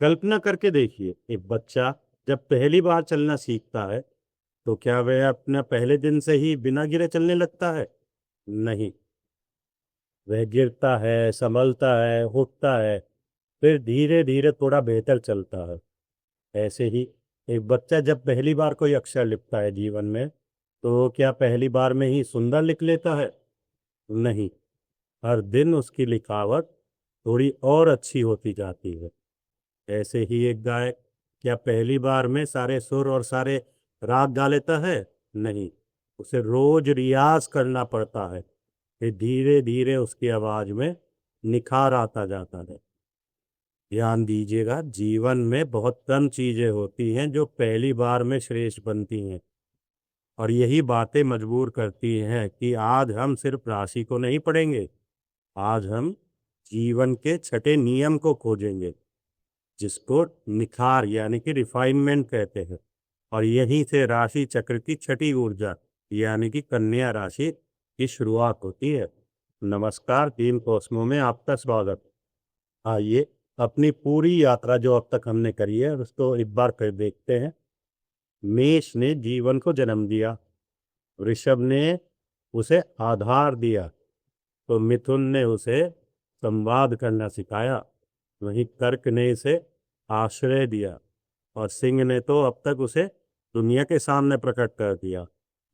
कल्पना करके देखिए, एक बच्चा जब पहली बार चलना सीखता है तो क्या वह अपना पहले दिन से ही बिना गिरे चलने लगता है? नहीं। वह गिरता है, संभलता है, उठता है, फिर धीरे धीरे थोड़ा बेहतर चलता है। ऐसे ही एक बच्चा जब पहली बार कोई अक्षर लिखता है जीवन में, तो क्या पहली बार में ही सुंदर लिख लेता है? नहीं। हर दिन उसकी लिखावट थोड़ी और अच्छी होती जाती है। ऐसे ही एक गायक क्या पहली बार में सारे सुर और सारे राग गा लेता है? नहीं। उसे रोज रियाज करना पड़ता है। फिर धीरे धीरे उसकी आवाज में निखार आता जाता है। ध्यान दीजिएगा, जीवन में बहुत कम चीजें होती हैं जो पहली बार में श्रेष्ठ बनती हैं, और यही बातें मजबूर करती हैं कि आज हम सिर्फ राशि को नहीं पढ़ेंगे। आज हम जीवन के छठे नियम को खोजेंगे, जिसको निखार यानी कि रिफाइनमेंट कहते हैं। और यहीं से राशि चक्र की छठी ऊर्जा यानी कि कन्या राशि की शुरुआत होती है। नमस्कार, टीम कॉस्मो में आपका स्वागत। आइए अपनी पूरी यात्रा जो अब तक हमने करी है उसको एक बार फिर देखते हैं। मेष ने जीवन को जन्म दिया, वृषभ ने उसे आधार दिया, तो मिथुन ने उसे संवाद करना सिखाया, वहीं कर्क ने इसे आश्रय दिया, और सिंह ने तो अब तक उसे दुनिया के सामने प्रकट कर दिया।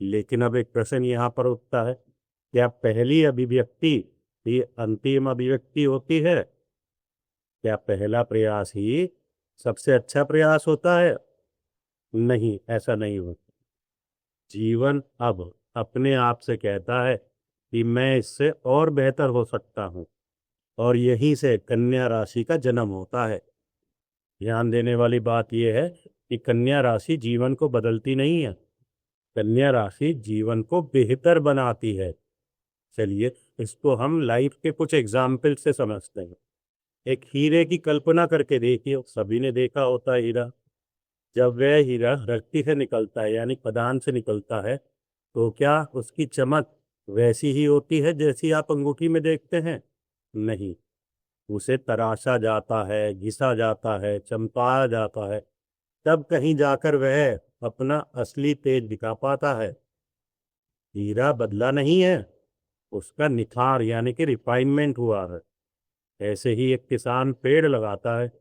लेकिन अब एक प्रश्न यहाँ पर उठता है, क्या पहली अभिव्यक्ति ही अंतिम अभिव्यक्ति होती है? क्या पहला प्रयास ही सबसे अच्छा प्रयास होता है? नहीं, ऐसा नहीं होता। जीवन अब अपने आप से कहता है कि मैं इससे और बेहतर हो सकता हूँ, और यहीं से कन्या राशि का जन्म होता है। ध्यान देने वाली बात यह है कि कन्या राशि जीवन को बदलती नहीं है, कन्या राशि जीवन को बेहतर बनाती है। चलिए इसको हम लाइफ के कुछ एग्जाम्पल से समझते हैं। एक हीरे की कल्पना करके देखिए, सभी ने देखा होता है हीरा। जब वह हीरा धरती से निकलता है यानी खदान से निकलता है, तो क्या उसकी चमक वैसी ही होती है जैसी आप अंगूठी में देखते हैं? नहीं। उसे तराशा जाता है, घिसा जाता है, चमकाया जाता है, तब कहीं जाकर वह अपना असली तेज दिखा पाता है। हीरा बदला नहीं है, उसका निखार यानी कि रिफाइनमेंट हुआ है। ऐसे ही एक किसान पेड़ लगाता है,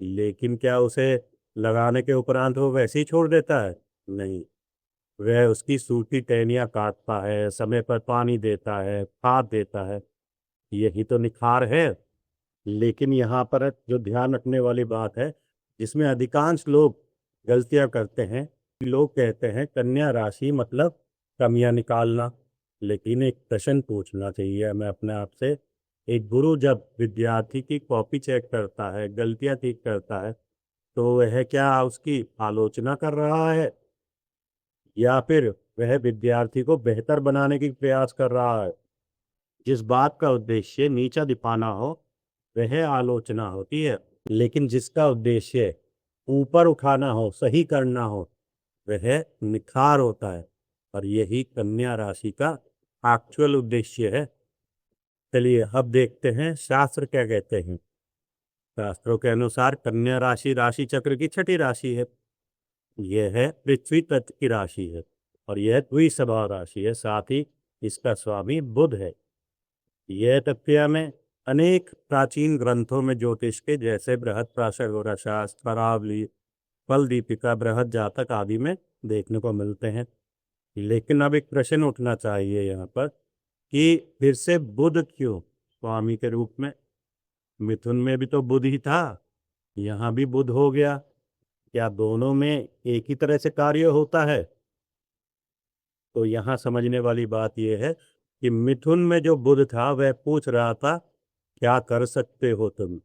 लेकिन क्या उसे लगाने के उपरांत वो वैसे ही छोड़ देता है? नहीं। वह उसकी सूखी टहनियाँ काटता है, समय पर पानी देता है, खाद देता है। यही तो निखार है। लेकिन यहाँ पर जो ध्यान रखने वाली बात है, जिसमें अधिकांश लोग गलतियां करते हैं, लोग कहते हैं कन्या राशि मतलब कमियां निकालना। लेकिन एक प्रश्न पूछना चाहिए हमें अपने आप से, एक गुरु जब विद्यार्थी की कॉपी चेक करता है, गलतियां ठीक करता है, तो वह क्या उसकी आलोचना कर रहा है, या फिर वह विद्यार्थी को बेहतर बनाने की प्रयास कर रहा है? जिस बात का उद्देश्य नीचा दिखाना हो वह आलोचना होती है, लेकिन जिसका उद्देश्य ऊपर उठाना हो, सही करना हो, वह निखार होता है। और यही कन्या राशि का एक्चुअल उद्देश्य है। चलिए अब देखते हैं शास्त्र क्या कहते हैं। शास्त्रों के अनुसार कन्या राशि राशि चक्र की छठी राशि है। यह है पृथ्वी तत्व की राशि है, और यह द्विस्वभाव राशि है। साथ ही इसका स्वामी बुध है। यह तथ्य में अनेक प्राचीन ग्रंथों में ज्योतिष के, जैसे बृहद प्राशर शास्त्र, परावली, फल दीपिका, बृहद जातक आदि में देखने को मिलते हैं। लेकिन अब एक प्रश्न उठना चाहिए यहाँ पर कि फिर से बुध क्यों स्वामी के रूप में? मिथुन में भी तो बुध ही था, यहाँ भी बुध हो गया। क्या दोनों में एक ही तरह से कार्य होता है? तो यहाँ समझने वाली बात यह है कि मिथुन में जो बुध था वह पूछ रहा था क्या कर सकते हो तुम,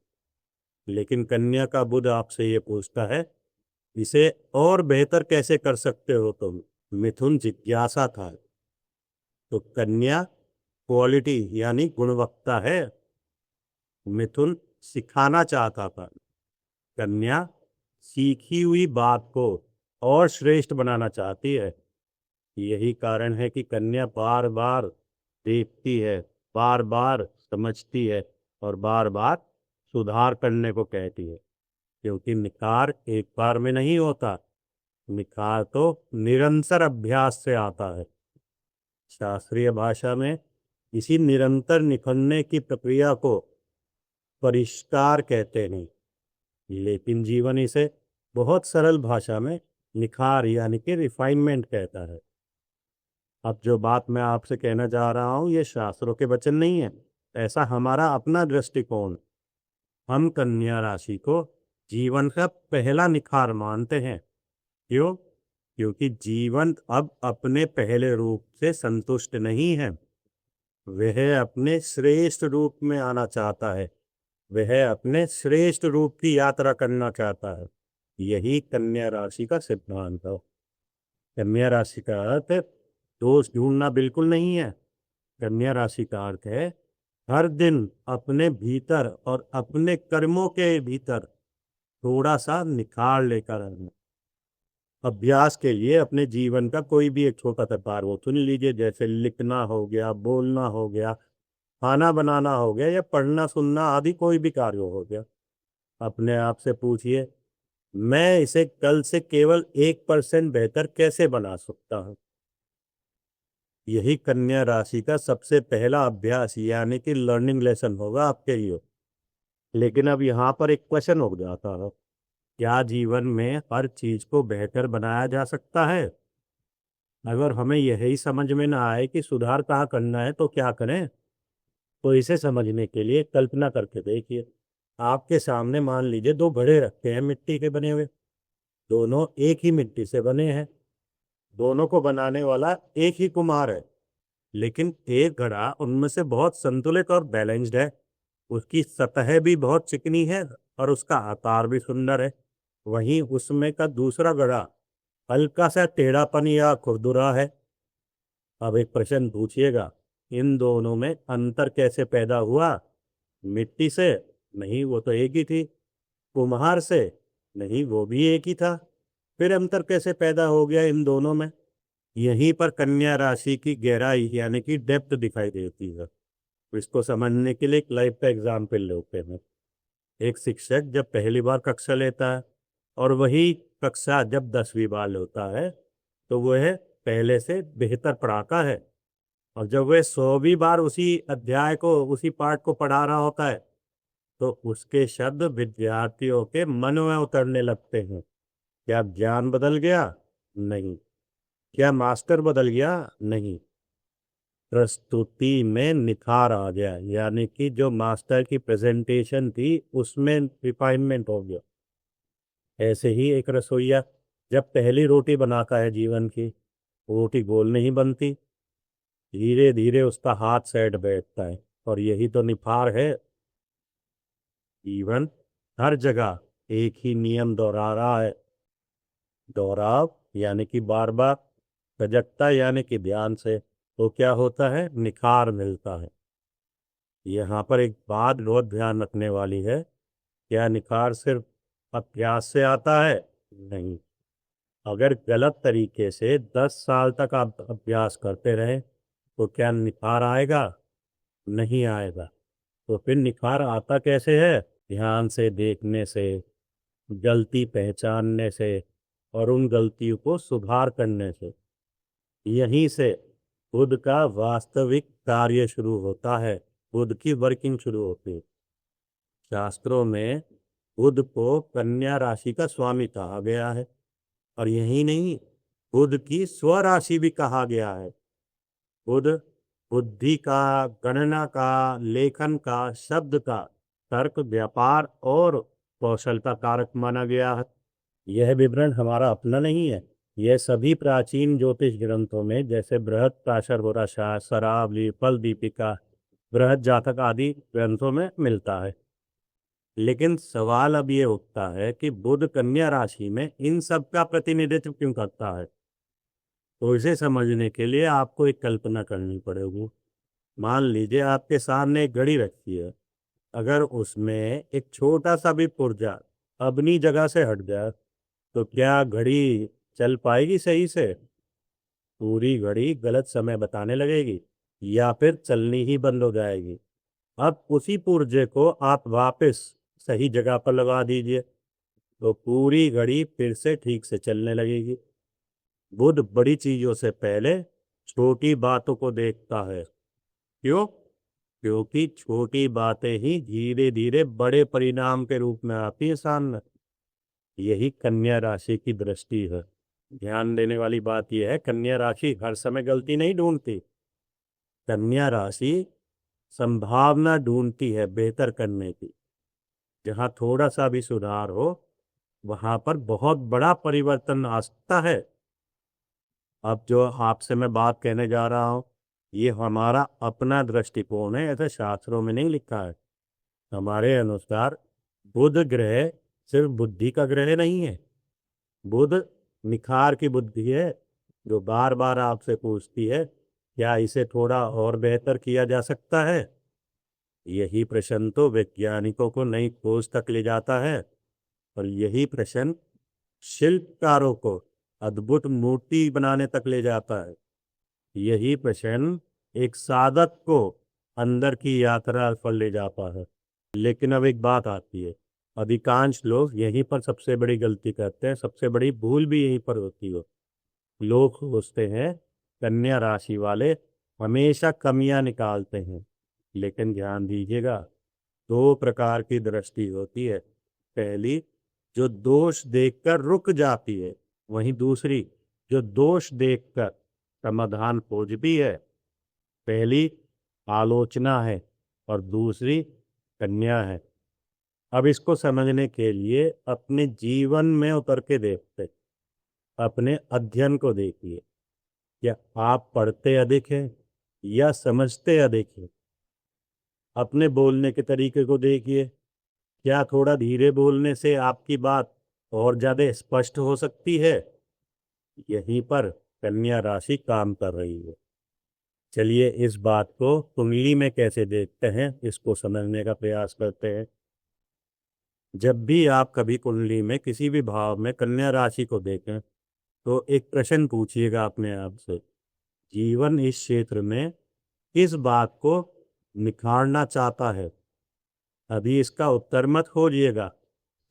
लेकिन कन्या का बुध आपसे ये पूछता है इसे और बेहतर कैसे कर सकते हो तुम। मिथुन जिज्ञासा था, तो कन्या क्वालिटी यानी गुणवत्ता है। मिथुन सिखाना चाहता था, कन्या सीखी हुई बात को और श्रेष्ठ बनाना चाहती है। यही कारण है कि कन्या बार बार देखती है, बार बार समझती है, और बार बार सुधार करने को कहती है। क्योंकि निखार एक बार में नहीं होता, निखार तो निरंतर अभ्यास से आता है। शास्त्रीय भाषा में इसी निरंतर निखरने की प्रक्रिया को परिष्कार कहते हैं, लेकिन जीवन इसे बहुत सरल भाषा में निखार यानी कि रिफाइनमेंट कहता है। अब जो बात मैं आपसे कहना चाह रहा हूँ ये शास्त्रों के वचन नहीं है, ऐसा हमारा अपना दृष्टिकोण। हम कन्या राशि को जीवन का पहला निखार मानते हैं। क्यों? क्योंकि जीवन अब अपने पहले रूप से संतुष्ट नहीं है, वह अपने श्रेष्ठ रूप में आना चाहता है, वह अपने श्रेष्ठ रूप की यात्रा करना चाहता है। यही कन्या राशि का सिद्धांत है। कन्या राशि का अर्थ दोष ढूंढना बिल्कुल नहीं है। कन्या राशि का अर्थ है हर दिन अपने भीतर और अपने कर्मों के भीतर थोड़ा सा निखार लेकर आना। अभ्यास के लिए अपने जीवन का कोई भी एक छोटा सा कार्य वो चुन लीजिए, जैसे लिखना हो गया, बोलना हो गया, खाना बनाना हो गया या पढ़ना सुनना आदि कोई भी कार्य हो गया। अपने आप से पूछिए, मैं इसे कल से केवल 1% बेहतर कैसे बना सकता हूँ। यही कन्या राशि का सबसे पहला अभ्यास यानी कि लर्निंग लेसन होगा आपके लिए। लेकिन अब यहाँ पर एक क्वेश्चन हो जाता है, क्या जीवन में हर चीज को बेहतर बनाया जा सकता है? अगर हमें यही समझ में ना आए कि सुधार कहाँ करना है तो क्या करें? तो इसे समझने के लिए कल्पना करके देखिए। आपके सामने मान लीजिए दो घड़े रखे हैं मिट्टी के बने हुए, दोनों एक ही मिट्टी से बने हैं, दोनों को बनाने वाला एक ही कुम्हार है, लेकिन एक घड़ा उनमें से बहुत संतुलित और बैलेंस्ड है, उसकी सतह भी बहुत चिकनी है और उसका आकार भी सुंदर है। वहीं उसमें का दूसरा घड़ा हल्का सा टेढ़ापन या खुरदुरा है। अब एक प्रश्न पूछिएगा, इन दोनों में अंतर कैसे पैदा हुआ? मिट्टी से? नहीं, वो तो एक ही थी। कुम्हार से? नहीं, वो भी एक ही था। फिर अंतर कैसे पैदा हो गया इन दोनों में? यहीं पर कन्या राशि की गहराई यानी कि डेप्थ दिखाई देती है। इसको समझने के लिए एक लाइफ का एग्जाम्पल लेते हैं। एक शिक्षक जब पहली बार कक्षा लेता है और वही कक्षा जब 10वीं बार लेता है तो वह पहले से बेहतर पढ़ाता है, और जब वह 100वीं बार उसी अध्याय को उसी पाठ को पढ़ा रहा होता है तो उसके शब्द विद्यार्थियों के मन में उतरने लगते हैं। क्या ज्ञान बदल गया? नहीं। क्या मास्टर बदल गया? नहीं। प्रस्तुति में निखार आ गया, यानी कि जो मास्टर की प्रेजेंटेशन थी उसमें रिफाइनमेंट हो गया। ऐसे ही एक रसोइया जब पहली रोटी बनाता है जीवन की, रोटी गोल नहीं बनती, धीरे धीरे उसका हाथ सेट बैठता है, और यही तो निखार है। जीवन हर जगह एक ही नियम दोहरा रहा है। दोहराव यानी कि बार बार, सजगता यानी कि ध्यान से, तो क्या होता है? निखार मिलता है। यहाँ पर एक बात बहुत ध्यान रखने वाली है, क्या निखार सिर्फ अभ्यास से आता है? नहीं। अगर गलत तरीके से 10 साल तक आप अभ्यास करते रहे तो क्या निखार आएगा? नहीं आएगा। तो फिर निखार आता कैसे है? ध्यान से देखने से, गलती पहचानने से और उन गलतियों को सुधार करने से। यहीं से खुद का वास्तविक कार्य शुरू होता है, खुद की वर्किंग शुरू होती है। शास्त्रों में बुध को कन्या राशि का स्वामी कहा गया है, और यही नहीं, बुध की स्वराशि भी कहा गया है। बुध बुद्धि का, गणना का, लेखन का, शब्द का, तर्क, व्यापार और कौशल का कारक माना गया है। यह विवरण हमारा अपना नहीं है, यह सभी प्राचीन ज्योतिष ग्रंथों में जैसे बृहद प्राशर होराशास्त्र, शरावली, फल दीपिका, बृहद जातक आदि ग्रंथों में मिलता है। लेकिन सवाल अब ये उठता है कि बुध कन्या राशि में इन सब का प्रतिनिधित्व क्यों करता है? तो इसे समझने के लिए आपको एक कल्पना करनी पड़ेगी। मान लीजिए आपके सामने एक घड़ी रखी है, अगर उसमें एक छोटा सा भी पुर्जा अपनी जगह से हट जाए तो क्या घड़ी चल पाएगी सही से? पूरी घड़ी गलत समय बताने लगेगी या फिर चलनी ही बंद हो जाएगी। अब उसी पुर्जे को आप वापस सही जगह पर लगा दीजिए, तो पूरी घड़ी फिर से ठीक से चलने लगेगी। बुध बड़ी चीजों से पहले छोटी बातों को देखता है। क्यों? क्योंकि छोटी बातें ही धीरे धीरे बड़े परिणाम के रूप में आती है सामने। यही कन्या राशि की दृष्टि है। ध्यान देने वाली बात यह है, कन्या राशि हर समय गलती नहीं ढूंढती। कन्या राशि संभावना ढूंढती है बेहतर करने की। जहां थोड़ा सा भी सुधार हो वहां पर बहुत बड़ा परिवर्तन आ सकता है। अब जो आपसे मैं बात कहने जा रहा हूं, ये हमारा अपना दृष्टिकोण है, ऐसे शास्त्रों में नहीं लिखा है। हमारे अनुसार बुध ग्रह सिर्फ बुद्धि का ग्रह नहीं है। बुध निखार की बुद्धि है, जो बार बार आपसे पूछती है क्या इसे थोड़ा और बेहतर किया जा सकता है। यही प्रश्न तो वैज्ञानिकों को नई खोज तक ले जाता है, और यही प्रश्न शिल्पकारों को अद्भुत मूर्ति बनाने तक ले जाता है। यही प्रश्न एक साधक को अंदर की यात्रा पर ले जाता है। लेकिन अब एक बात आती है, अधिकांश लोग यहीं पर सबसे बड़ी गलती करते हैं, सबसे बड़ी भूल भी यहीं पर होती है। लोग सोचते हैं कन्या राशि वाले हमेशा कमियां निकालते हैं, लेकिन ध्यान दीजिएगा, दो प्रकार की दृष्टि होती है। पहली, जो दोष देखकर रुक जाती है, वहीं दूसरी जो दोष देखकर समाधान खोजती है। पहली आलोचना है और दूसरी कन्या है। अब इसको समझने के लिए अपने जीवन में उतर के देखते, अपने अध्ययन को देखिए। क्या आप पढ़ते अधिक हैं या समझते अधिक हैं? अपने बोलने के तरीके को देखिए। क्या थोड़ा धीरे बोलने से आपकी बात और ज्यादा स्पष्ट हो सकती है? यहीं पर कन्या राशि काम कर रही है। चलिए इस बात को कुंडली में कैसे देखते हैं, इसको समझने का प्रयास करते हैं। जब भी आप कभी कुंडली में किसी भी भाव में कन्या राशि को देखें, तो एक प्रश्न पूछिएगा अपने आप से, जीवन इस क्षेत्र में किस बात को निखारना चाहता है? अभी इसका उत्तर मत खोजिएगा,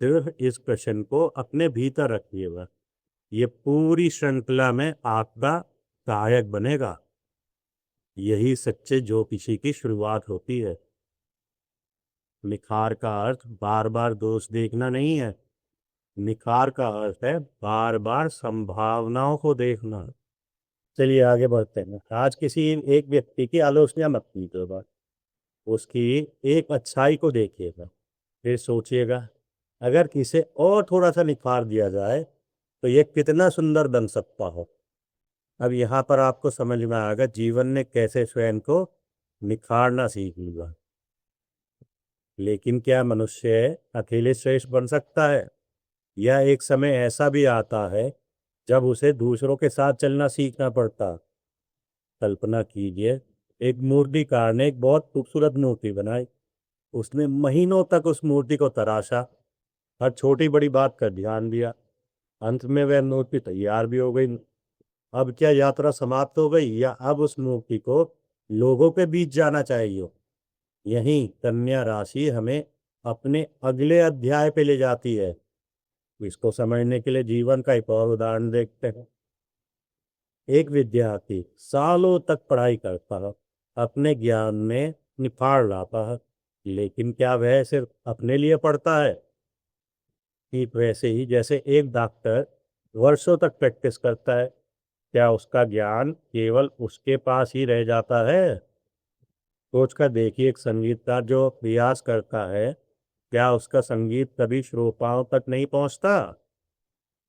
सिर्फ इस प्रश्न को अपने भीतर रखिएगा। ये पूरी श्रृंखला में आपका सहायक बनेगा। यही सच्चे ज्योतिषी की शुरुआत होती है। निखार का अर्थ बार बार दोष देखना नहीं है। निखार का अर्थ है बार बार संभावनाओं को देखना। चलिए आगे बढ़ते हैं। आज किसी एक व्यक्ति की आलोचना मत कीजिएगा, उसकी एक अच्छाई को देखिएगा, फिर सोचिएगा अगर किसे और थोड़ा सा निखार दिया जाए तो ये कितना सुंदर बन सकता हो। अब यहाँ पर आपको समझ में आएगा जीवन ने कैसे स्वयं को निखारना सीख लिया। लेकिन क्या मनुष्य अकेले श्रेष्ठ बन सकता है? या एक समय ऐसा भी आता है जब उसे दूसरों के साथ चलना सीखना पड़ता? कल्पना कीजिए, एक मूर्तिकार ने एक बहुत खूबसूरत मूर्ति बनाई। उसने महीनों तक उस मूर्ति को तराशा, हर छोटी बड़ी बात का ध्यान दिया। अंत में वह मूर्ति तैयार भी हो गई। अब क्या यात्रा समाप्त हो गई, या अब उस मूर्ति को लोगों के बीच जाना चाहिए? यही कन्या राशि हमें अपने अगले अध्याय पे ले जाती है। इसको समझने के लिए जीवन का एक और उदाहरण देखते हैं। एक विद्यार्थी सालों तक पढ़ाई करता है, अपने ज्ञान में निखार लाता है, लेकिन क्या वह सिर्फ अपने लिए पढ़ता है? ठीक वैसे ही जैसे एक डॉक्टर वर्षों तक प्रैक्टिस करता है, क्या उसका ज्ञान केवल उसके पास ही रह जाता है? सोच कर देखिए, एक संगीतकार जो रियाज करता है, क्या उसका संगीत कभी श्रोताओं तक नहीं पहुंचता?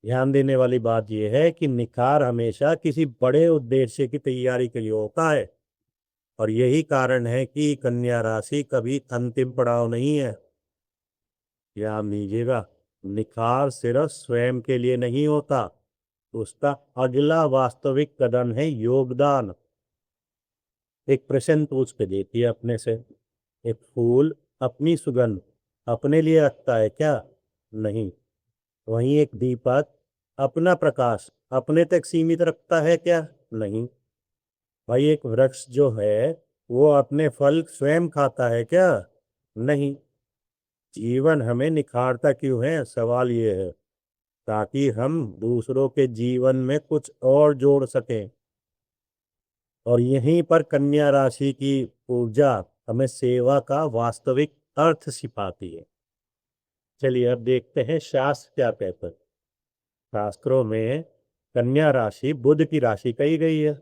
ध्यान देने वाली बात यह है कि निखार हमेशा किसी बड़े उद्देश्य की तैयारी के लिए होता है, और यही कारण है कि कन्या राशि कभी अंतिम पड़ाव नहीं है। ध्यान दीजिएगा, निखार सिर्फ स्वयं के लिए नहीं होता, उसका अगला वास्तविक कदम है योगदान। एक प्रश्न पूछ के देखिए अपने से, एक फूल अपनी सुगंध अपने लिए रखता है क्या? नहीं। वहीं एक दीपक अपना प्रकाश अपने तक सीमित रखता है क्या? नहीं। भाई एक वृक्ष जो है वो अपने फल स्वयं खाता है क्या? नहीं। जीवन हमें निखारता क्यों है? सवाल ये है ताकि हम दूसरों के जीवन में कुछ और जोड़ सकें। और यहीं पर कन्या राशि की ऊर्जा हमें सेवा का वास्तविक अर्थ सिखाती है। चलिए अब देखते हैं शास्त्र क्या कहते हैं। शास्त्रों में कन्या राशि बुध की राशि कही गई है।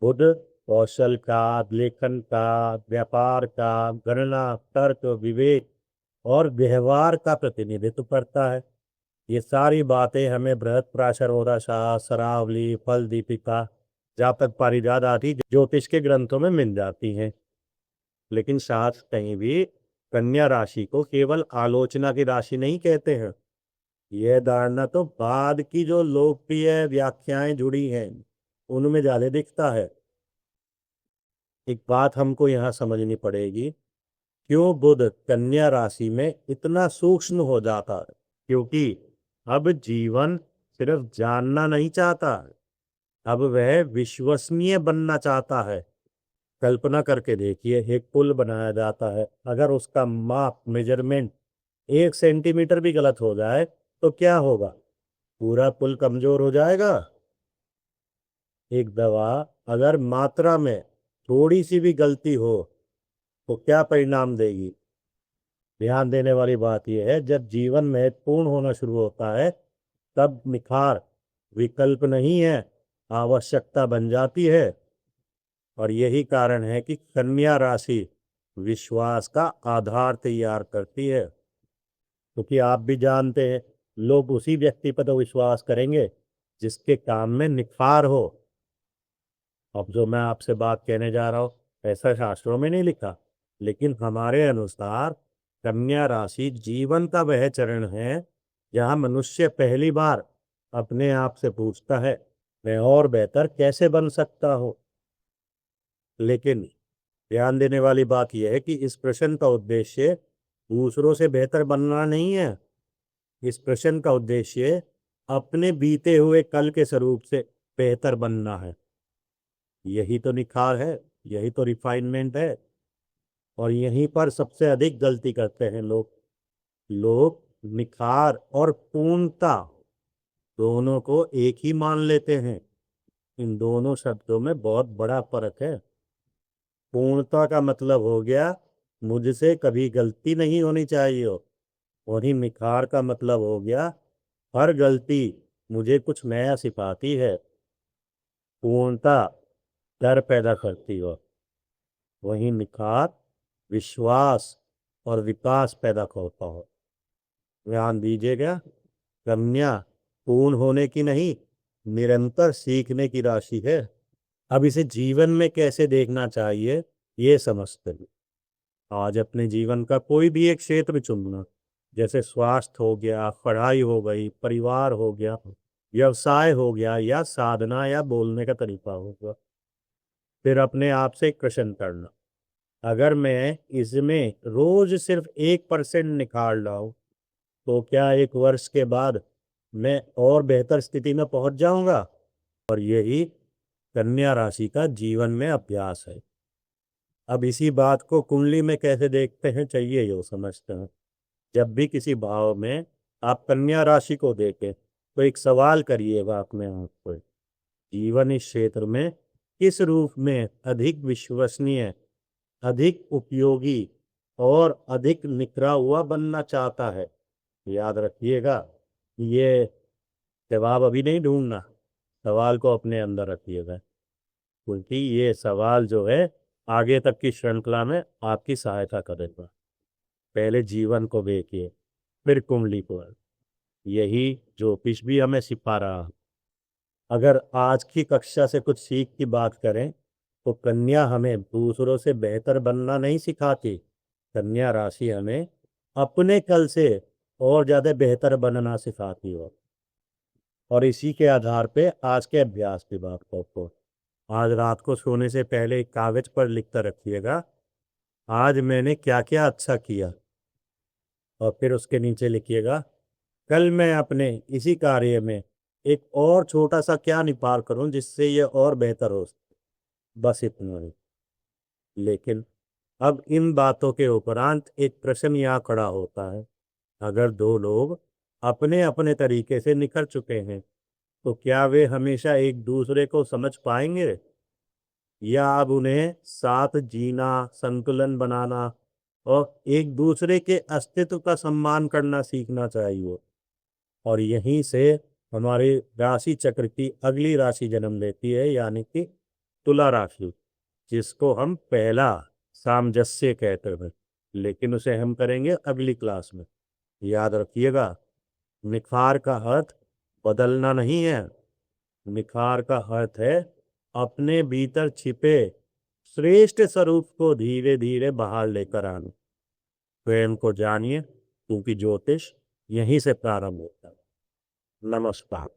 बुध कौशल का, लेखन का, व्यापार का, गणना, तर्क, विवेक और व्यवहार का प्रतिनिधित्व करता है। ये सारी बातें हमें बृहत्पराशर, शरावली, फल दीपिका, जातक पारिजात आदि ज्योतिष के ग्रंथों में मिल जाती हैं। लेकिन शास्त्र कहीं भी कन्या राशि को केवल आलोचना की राशि नहीं कहते हैं। यह धारणा तो बाद की जो लोकप्रिय व्याख्याएं जुड़ी हैं उनमें ज्यादा दिखता है। एक बात हमको यहाँ समझनी पड़ेगी, क्यों बुध कन्या राशि में इतना सूक्ष्म हो जाता है? क्योंकि अब जीवन सिर्फ जानना नहीं चाहता, अब वह विश्वसनीय बनना चाहता है। कल्पना करके देखिए, एक पुल बनाया जाता है, अगर उसका माप मेजरमेंट 1 सेंटीमीटर भी गलत हो जाए तो क्या होगा? पूरा पुल कमजोर हो जाएगा। एक दवा अगर मात्रा में थोड़ी सी भी गलती हो तो क्या परिणाम देगी? ध्यान देने वाली बात यह है, जब जीवन महत्वपूर्ण होना शुरू होता है तब निखार विकल्प नहीं है, आवश्यकता बन जाती है। और यही कारण है कि कन्या राशि विश्वास का आधार तैयार करती है। क्योंकि आप भी जानते हैं, लोग उसी व्यक्ति पर तो विश्वास करेंगे जिसके काम में निखार हो। अब जो मैं आपसे बात कहने जा रहा हूँ ऐसा शास्त्रों में नहीं लिखा, लेकिन हमारे अनुसार कन्या राशि जीवन का वह चरण है जहाँ मनुष्य पहली बार अपने आप से पूछता है, मैं और बेहतर कैसे बन सकता हूँ। लेकिन ध्यान देने वाली बात यह है कि इस प्रश्न का उद्देश्य दूसरों से बेहतर बनना नहीं है। इस प्रश्न का उद्देश्य अपने बीते हुए कल के स्वरूप से बेहतर बनना है। यही तो निखार है, यही तो रिफाइनमेंट है। और यहीं पर सबसे अधिक गलती करते हैं लोग निखार और पूर्णता दोनों को एक ही मान लेते हैं। इन दोनों शब्दों में बहुत बड़ा फर्क है। पूर्णता का मतलब हो गया मुझसे कभी गलती नहीं होनी चाहिए, वहीं निखार का मतलब हो गया हर गलती मुझे कुछ नया सिखाती है। पूर्णता डर पैदा करती हो, वहीं निखार विश्वास और विकास पैदा करता हो। ध्यान दीजिएगा, कन्या पूर्ण होने की नहीं, निरंतर सीखने की राशि है। अब इसे जीवन में कैसे देखना चाहिए ये समझते हैं। आज अपने जीवन का कोई भी एक क्षेत्र चुनना, जैसे स्वास्थ्य हो गया, पढ़ाई हो गई, परिवार हो गया, व्यवसाय हो गया, या साधना या बोलने का तरीका होगा। फिर अपने आप से एक प्रश्न करना, अगर मैं इसमें रोज सिर्फ 1% निखार लाऊं तो क्या 1 वर्ष के बाद मैं और बेहतर स्थिति में पहुंच जाऊंगा? और यही कन्या राशि का जीवन में अभ्यास है। अब इसी बात को कुंडली में कैसे देखते हैं चाहिए यो समझते हैं। जब भी किसी भाव में आप कन्या राशि को देखें तो एक सवाल करिएगा अपने आप को, जीवन इस क्षेत्र में किस रूप में अधिक विश्वसनीय, अधिक उपयोगी और अधिक निखरा हुआ बनना चाहता है? याद रखिएगा, ये जवाब अभी नहीं ढूंढना, सवाल को अपने अंदर रखिएगा, क्योंकि ये सवाल जो है आगे तक की श्रृंखला में आपकी सहायता करेगा। पहले जीवन को देखिए, फिर कुंडली को। यही ज्योतिष भी हमें सिखा रहा है। अगर आज की कक्षा से कुछ सीख की बात करें तो कन्या हमें दूसरों से बेहतर बनना नहीं सिखाती, कन्या राशि हमें अपने कल से और ज़्यादा बेहतर बनना सिखाती हो। और इसी के आधार पे आज के अभ्यास की बात करते हो। आज रात को सोने से पहले एक कागज पर लिखकर रखिएगा, आज मैंने क्या क्या अच्छा किया, और फिर उसके नीचे लिखिएगा, कल मैं अपने इसी कार्य में एक और छोटा सा क्या निपार करूं जिससे ये और बेहतर हो। बस इतना ही। लेकिन अब इन बातों के उपरांत एक प्रश्न यहाँ खड़ा होता है, अगर दो लोग अपने अपने तरीके से निखर चुके हैं तो क्या वे हमेशा एक दूसरे को समझ पाएंगे, या अब उन्हें साथ जीना, संतुलन बनाना और एक दूसरे के अस्तित्व का सम्मान करना सीखना चाहिए। और यहीं से हमारी राशि चक्र की अगली राशि जन्म लेती है, यानी कि तुला राशि, जिसको हम पहला सामंजस्य कहते हैं, लेकिन उसे हम करेंगे अगली क्लास में। याद रखिएगा, निखार का अर्थ बदलना नहीं है, निखार का अर्थ है अपने भीतर छिपे श्रेष्ठ स्वरूप को धीरे धीरे बाहर लेकर आना। स्वयं को जानिए, क्योंकि ज्योतिष यहीं से प्रारंभ होता है। नमस्कार।